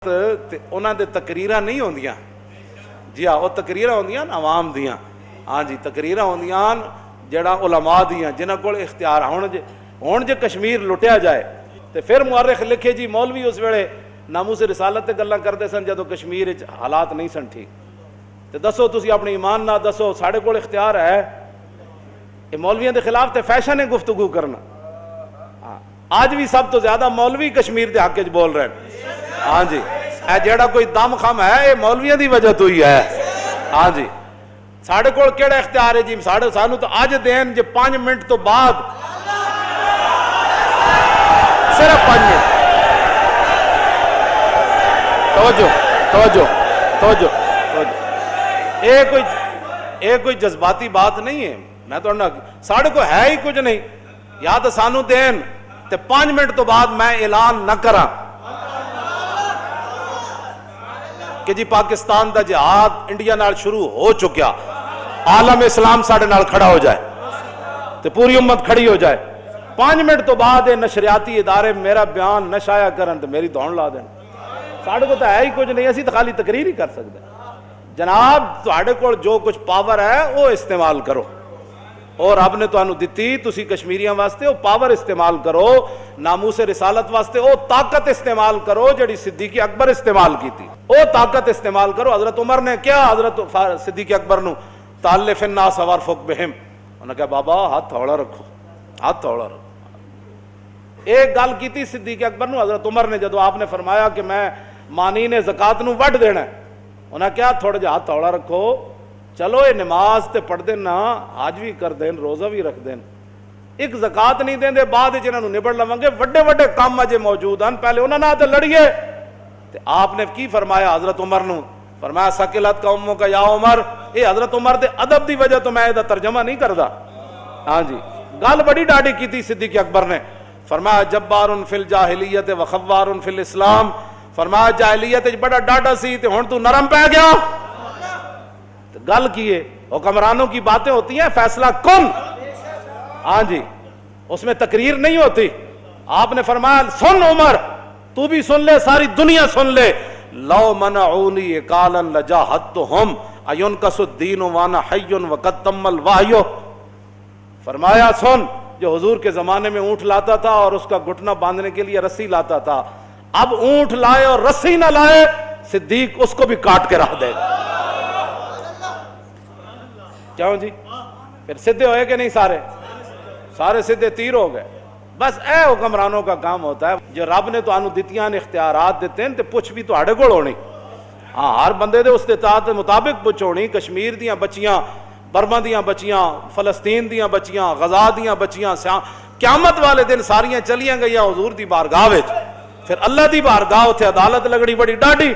انہاں دے تقریراں نہیں ہوندیاں جی ہاں وہ تقریراں ہوندیاں عوام دیاں ہاں جی تقریراں ہوندیاں جڑا علماء دیاں جنہاں کول اختیار ہون جے کشمیر لٹیا جائے تے پھر مورخ لکھے جی مولوی اس ویلے ناموس رسالت تے گلاں کردے سن جدوں کشمیر وچ حالات نہیں سن ٹھیک تے دسو تسی اپنے ایمان نال دسو ساڈے کول اختیار ہے یہ مولویاں دے خلاف تے فیشن ہے گفتگو کرنا آج بھی سب تو زیادہ مولوی کشمیر دے حق وچ بول رہے ہیں ہاں جی اے جیڑا کوئی دم خم ہے یہ مولویاں دی وجہ تو ہی ہے ہاں جی ساڑھے کول کیڑا اختیار ہے جی سانو تو آج دین جے 5 منٹ تو بعد صرف 5 منٹ توجہ اے کوئی جذباتی بات نہیں ہے میں تو ساڑھے کو ہے ہی کچھ نہیں یا تو سانو دین تے 5 منٹ تو بعد میں اعلان نہ کرا کہ جی پاکستان دا جہاد انڈیا نال شروع ہو چکیا عالم اسلام ساڑھے نال کھڑا ہو جائے تے پوری امت کھڑی ہو جائے 5 منٹ تو بعد نشریاتی ادارے میرا بیان نہ شائع کرن تے میری دھون لا دین ساڑھے کو تو ہے ہی کچھ نہیں اسی تو خالی تقریر ہی کر سکتے جناب ساڑھے کو جو کچھ پاور ہے وہ استعمال کرو اور رب نے تو دتی تسی کشمیریاں واسطے وہ پاور استعمال کرو ناموس رسالت واسطے وہ طاقت استعمال کرو جڑی صدیق اکبر استعمال کی تھی وہ طاقت استعمال کرو حضرت عمر نے کیا حضرت صدیق اکبر نو تعلف الناس وارفق بہم انہوں نے کہا بابا ہاتھ تھوڑا رکھو ایک گل کی تھی صدیق اکبر نو حضرت عمر نے جدو آپ نے فرمایا کہ میں مانین زکات نو وڈ دینا ہے انہوں نے کہا تھوڑا جہا ہاتھ تھوڑا رکھو چلو یہ نماز تے پڑھ دین نا آج بھی کر دین روزہ بھی رکھ دین ایک زکات نہیں دین دے بعد جنہاں نو نبڑ لواں گے وڈے کام اجے موجود ہیں پہلے انہاں نال تے لڑیے تے آپ نے کی فرمایا حضرت عمر نو فرمایا سکلت کا امو کا یا عمر اے حضرت عمر دے ادب دی وجہ تو میں دا ترجمہ نہیں کردا ہاں جی گل بڑی ڈاڈی کیتی صدیق اکبر نے فرمایا جبار فی الجاہلیت و خوار فی الاسلام فرمایا جاہلیت وچ بڑا ڈاڈا سی تے ہن تو نرم پہ گیا گل کیے حکمرانوں کی باتیں ہوتی ہیں فیصلہ کن ہاں جی اس میں تقریر نہیں ہوتی آپ نے فرمایا سن عمر تو بھی سن لے ساری دنیا سن لے لو منعونی اقالا لجاہدتہم اینکس الدین وانا حی وقد تم الوحی فرمایا سن جو حضور کے زمانے میں اونٹ لاتا تھا اور اس کا گھٹنا باندھنے کے لیے رسی لاتا تھا اب اونٹ لائے اور رسی نہ لائے صدیق اس کو بھی کاٹ کے رکھ دے گا کیوں جی پھر سدھے ہوئے کہ نہیں سارے سدھے تیر ہو گئے بس اے حکمرانوں کا کام ہوتا ہے جو رب نے تو آنو دتیاں اختیارات دیتے ہیں تے پوچھ بھی تو ہاڑے گوڑ ہونی ہاں ہر بندے دے استطاعت کے مطابق پوچھ ہونی کشمیر دیاں بچیاں برما دیاں بچیاں فلسطین دیاں بچیاں غزہ دیاں بچیاں قیامت والے دن ساریاں چلیاں گئیاں حضور دی بارگاہ وچ پھر اللہ دی بارگاہ اتھے عدالت لگڑی بڑی ڈاڈی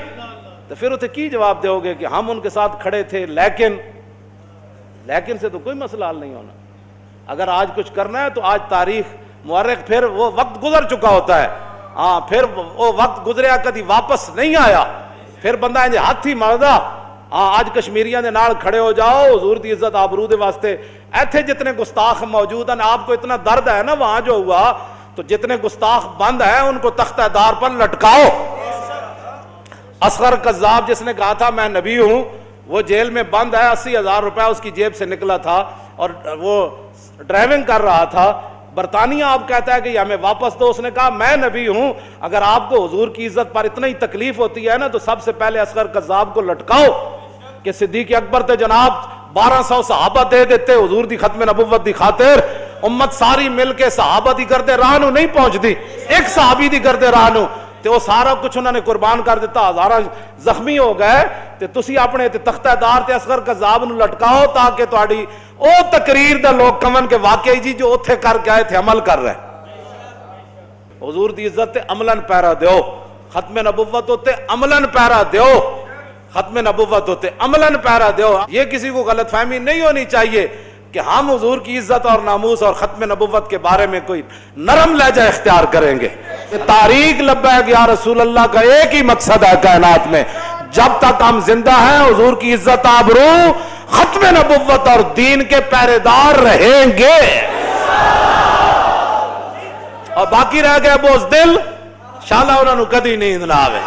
تو پھر اتھے کی جواب دے ہوگے کہ ہم ان کے ساتھ کھڑے تھے لیکن سے تو کوئی مسئلہ حل نہیں ہونا اگر آج کچھ کرنا ہے تو آج تاریخ مورخ پھر وہ وقت گزر چکا ہوتا ہے ہاں پھر وہ وقت گزریا کدی واپس نہیں آیا پھر بندہ انجے ہاتھ ہی مردہ ہاں آج کشمیریاں دے نال کھڑے ہو جاؤ حضور دی عزت آبرو دے واسطے ایتھے جتنے گستاخ موجود ہیں آپ کو اتنا درد ہے نا وہاں جو ہوا تو جتنے گستاخ بند ہیں ان کو تختہ دار پر لٹکاؤ اصغر کذاب جس نے کہا تھا میں نبی ہوں وہ جیل میں بند ہے 80,000 روپے اس کی جیب سے نکلا تھا اور وہ ڈرائیونگ کر رہا تھا برطانیہ آپ کہتا ہے کہ ہمیں واپس دو اس نے کہا میں نبی ہوں اگر آپ کو حضور کی عزت پر اتنا ہی تکلیف ہوتی ہے نا تو سب سے پہلے اصغر کذاب کو لٹکاؤ کہ صدیق اکبر تے جناب 1200 صحابہ دے دیتے حضور دی ختم نبوت دی خاطر امت ساری مل کے صحابہ دی کردے راہ نو نہیں پہنچ دی ایک صحابی دی کردے راہ نو تے وہ سارا کچھ انہوں نے قربان کر دیتا ہزارہ زخمی ہو گئے تے تسی اپنے تے تختہ دار تے اصغر کذاب نو لٹکاؤ تاکہ تہاڈی او تقریر دا لوگ کمن کے واقعی جی جو اوتھے کر کے آئے تھے عمل کر رہے حضور دی عزت تے عملاً پیرا دیو ختم نبوت ہوتے عملاً پیرا دیو ختم نبوت ہوتے عملاً پیرا دیو یہ کسی کو غلط فہمی نہیں ہونی چاہیے کہ ہم حضور کی عزت اور ناموس اور ختم نبوت کے بارے میں کوئی نرم لہجہ اختیار کریں گے تاریخ لبیک یا رسول اللہ کا ایک ہی مقصد ہے کائنات میں جب تک ہم زندہ ہیں حضور کی عزت آبرو ختم نبوت اور دین کے پہرے دار رہیں گے اور باقی رہ گئے بوز دل شالا انہوں نے کدی نیند نہ آوے.